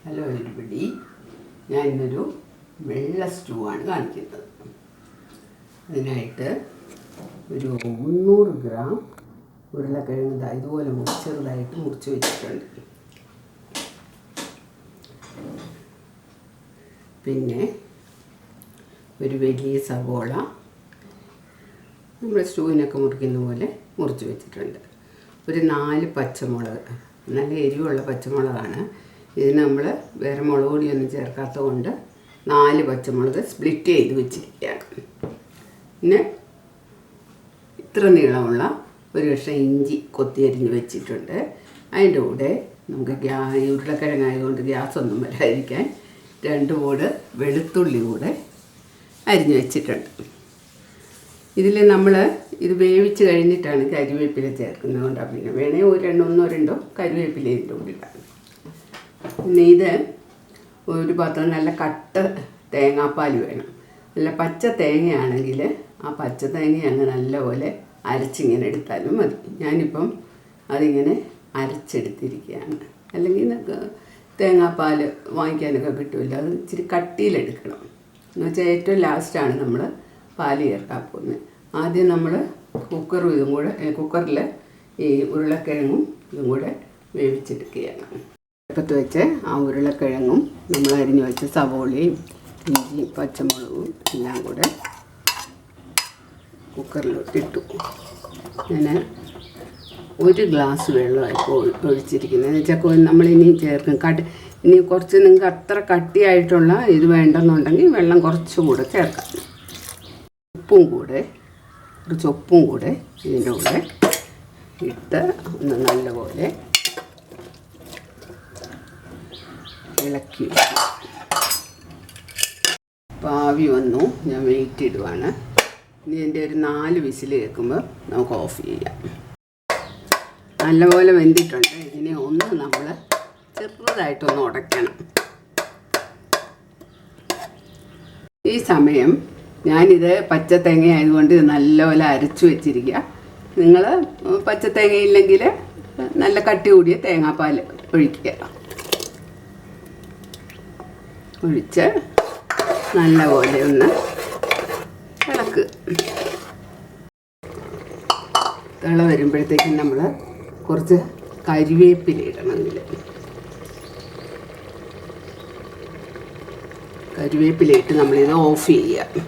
Hello everybody, ഞാൻ ഇന്നൊരു വെള്ള സ്റ്റൂ ആണ് കാണിക്കുന്നത്. അതിനായിട്ട് ഒരു 300 ഗ്രാം ഉരുളക്കിഴങ്ങ് ഇതുപോലെ ചെറുതായിട്ട് മുറിച്ച് വെച്ചിട്ടുണ്ട്. പിന്നെ ഒരു വലിയ സവോള നമ്മൾ സ്റ്റൂവിനൊക്കെ മുറിക്കുന്ന പോലെ മുറിച്ച് വെച്ചിട്ടുണ്ട്. ഒരു 4 പച്ചമുളക്, നല്ല എരിവുള്ള പച്ചമുളകാണ്. ഇതിന് നമ്മൾ വേറെ മുളക് പൊടിയൊന്നും ചേർക്കാത്തത് കൊണ്ട് 4 പച്ചമുളക് സ്പ്ലിറ്റ് ചെയ്ത് വെച്ചിരിക്കുകയാണ്. പിന്നെ ഇത്ര നീളമുള്ള ഒരു കഷ്ണം ഇഞ്ചി കൊത്തിയരിഞ്ഞ് വെച്ചിട്ടുണ്ട്. അതിൻ്റെ കൂടെ നമുക്ക് ഉരുളക്കിഴങ്ങായതുകൊണ്ട് ഗ്യാസൊന്നും വരാതിരിക്കാൻ 2 കൂട് വെളുത്തുള്ളി കൂടെ അരിഞ്ഞ് വെച്ചിട്ടുണ്ട്. ഇതിൽ നമ്മൾ ഇത് വേവിച്ച് കഴിഞ്ഞിട്ടാണ് കരിവേപ്പില ചേർക്കുന്നത്. കൊണ്ടാണ് പിന്നെ വേണേൽ ഒന്നോ രണ്ടോ കരിവേപ്പില ഇതിൻ്റെ കൂടെ ഇടാം. പിന്നെ ഇത് ഒരു പാത്രം നല്ല കട്ട തേങ്ങാപ്പാൽ വേണം. നല്ല പച്ച തേങ്ങയാണെങ്കിൽ ആ പച്ച തേങ്ങ അങ്ങ് നല്ലപോലെ അരച്ചിങ്ങനെ എടുത്താലും മതി. ഞാനിപ്പം അതിങ്ങനെ അരച്ചെടുത്തിരിക്കുകയാണ്. അല്ലെങ്കിൽ തേങ്ങാപ്പാൽ വാങ്ങിക്കാനൊക്കെ കിട്ടുമല്ലോ, അത് ഇച്ചിരി കട്ടിയിലെടുക്കണം. എന്ന് വെച്ചാൽ ഏറ്റവും ലാസ്റ്റാണ് നമ്മൾ പാൽ ചേർക്കാൻ പോകുന്നത്. ആദ്യം നമ്മൾ കുക്കറിൽ ഈ ഉരുളക്കിഴങ്ങും ഇതും കൂടെ വേവിച്ചെടുക്കുകയാണ്. അടുപ്പത്ത് വെച്ച് ആ ഉരുളക്കിഴങ്ങും നമ്മൾ അരിഞ്ഞു വെച്ച സവോളയും ഇഞ്ചിയും പച്ചമുളകും എല്ലാം കൂടെ കുക്കറിലോട്ടിട്ടു. ഞാൻ 1 ഗ്ലാസ് വെള്ളമായിപ്പോൾ ഒഴിച്ചിരിക്കുന്നത്. എന്ന് വെച്ചാൽ നമ്മളിനി ചേർക്കും ഇനി കുറച്ച് നിങ്ങൾക്ക് അത്ര കട്ടിയായിട്ടുള്ള ഇത് വേണ്ടെന്നുണ്ടെങ്കിൽ വെള്ളം കുറച്ചും കൂടെ ചേർക്കാം. കുറച്ച് ഉപ്പും കൂടെ ഇതിൻ്റെ കൂടെ ഇട്ട് ഒന്ന് നല്ലപോലെ ഇളക്കി. ആവി വന്നു, ഞാൻ വെയിറ്റ് ഇടുവാണ്. ഇനി എൻ്റെ ഒരു 4 വിസിൽ കേൾക്കുമ്പോൾ നമുക്ക് ഓഫ് ചെയ്യാം. നല്ലപോലെ വെന്തിട്ടുണ്ട്. ഇതിനെ ഒന്ന് നമ്മൾ ചെറുതായിട്ടൊന്ന് ഉടയ്ക്കണം. ഈ സമയം ഞാനിത് പച്ച തേങ്ങ ആയതുകൊണ്ട് ഇത് നല്ലപോലെ അരച്ചു വെച്ചിരിക്കുക. നിങ്ങൾ പച്ച തേങ്ങയില്ലെങ്കിൽ നല്ല കട്ടി കൂടിയ തേങ്ങാപ്പാൽ ഒഴിച്ച് നല്ലപോലെ ഒന്ന് ഇളക്ക്. തിള വരുമ്പോഴത്തേക്കും നമ്മൾ കുറച്ച് കരിവേപ്പില ഇടണം. കരിവേപ്പില ഇട്ട് നമ്മളിത് ഓഫ് ചെയ്യുക.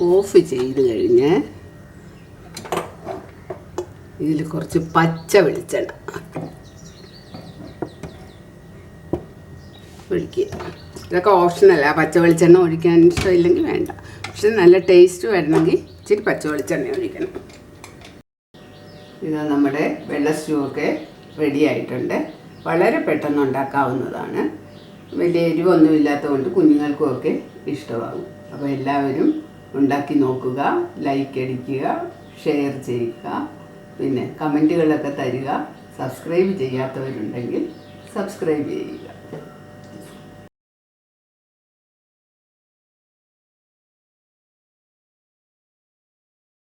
ഓഫ് ചെയ്ത് കഴിഞ്ഞ് ഇതിൽ കുറച്ച് പച്ച വെളിച്ചെണ്ണ ഒഴിക്കുക. ഇതൊക്കെ ഓപ്ഷനല്ല, പച്ച വെളിച്ചെണ്ണ ഒഴിക്കാൻ ഇഷ്ടമില്ലെങ്കിൽ വേണ്ട. പക്ഷെ നല്ല ടേസ്റ്റ് വരണമെങ്കിൽ ഇച്ചിരി പച്ച വെളിച്ചെണ്ണ ഒഴിക്കണം. ഇത് നമ്മുടെ വെള്ള സ്റ്റൂ ഒക്കെ റെഡി ആയിട്ടുണ്ട്. വളരെ പെട്ടെന്ന് ഉണ്ടാക്കാവുന്നതാണ്. വലിയ എരിവൊന്നും ഇല്ലാത്തതുകൊണ്ട് കുഞ്ഞുങ്ങൾക്കുമൊക്കെ ഇഷ്ടമാകും. അപ്പോൾ എല്ലാവരും ഉണ്ടാക്കി നോക്കുക, ലൈക്ക് അടിക്കുക, ഷെയർ ചെയ്യുക, പിന്നെ കമൻറ്റുകളൊക്കെ തരിക. സബ്സ്ക്രൈബ് ചെയ്യാത്തവരുണ്ടെങ്കിൽ സബ്സ്ക്രൈബ് ചെയ്യുക.